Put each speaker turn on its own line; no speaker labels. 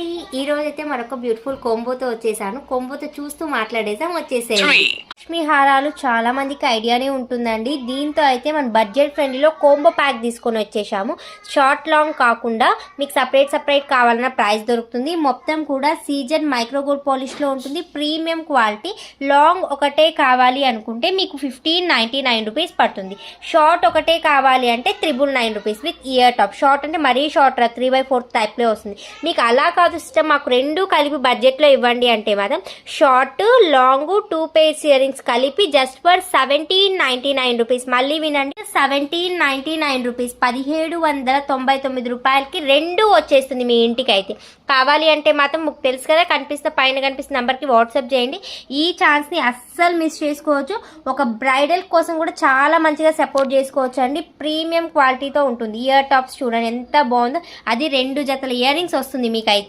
అండి, ఈ రోజు అయితే మరొక బ్యూటిఫుల్ కొంబోతో వచ్చేసాను. కొంబోతో చూస్తూ మాట్లాడేసాం, వచ్చేసేయండి. లక్ష్మీ హారాలు చాలా మందికి ఐడియానే ఉంటుందండి. దీంతో అయితే మన బడ్జెట్ ఫ్రెండ్లీలో కోంబో ప్యాక్ తీసుకొని వచ్చేసాము. షార్ట్ లాంగ్ కాకుండా మీకు సపరేట్ కావాలన్న ప్రైస్ దొరుకుతుంది. మొత్తం కూడా సీజన్ మైక్రో గోల్డ్ పాలిష్లో ఉంటుంది. Premium quality. లాంగ్ ఒకటే కావాలి అనుకుంటే మీకు 1599 రూపీస్ పడుతుంది. షార్ట్ ఒకటే కావాలి అంటే 999 rupees with ear top. Short అంటే మరీ షార్ట్ 3/4 టైప్లో వస్తుంది. మీకు అలా కాదు సిస్టమ్, మాకు రెండు కలిపి బడ్జెట్లో ఇవ్వండి అంటే మాత్రం short long 2 pairs ear rings కలిపి జస్ట్ ఫర్ 1799 రూపీస్. మళ్ళీ వినండి, 1799 రూపీస్, 1799 రూపాయలకి రెండు వచ్చేస్తుంది మీ ఇంటికి. అయితే కావాలి అంటే మాత్రం మీకు తెలుసు కదా, పైన కనిపిస్తున్న నెంబర్కి వాట్సాప్ చేయండి. ఈ ఛాన్స్ని అస్సలు మిస్ చేసుకోవచ్చు. ఒక బ్రైడల్ కోసం కూడా చాలా మంచిగా సపోర్ట్ చేసుకోవచ్చు అండి. ప్రీమియం క్వాలిటీతో ఉంటుంది. ఇయర్ టాప్స్ చూడండి ఎంత బాగుందో, అది 2 జతల ఇయర్ రింగ్స్ వస్తుంది మీకైతే.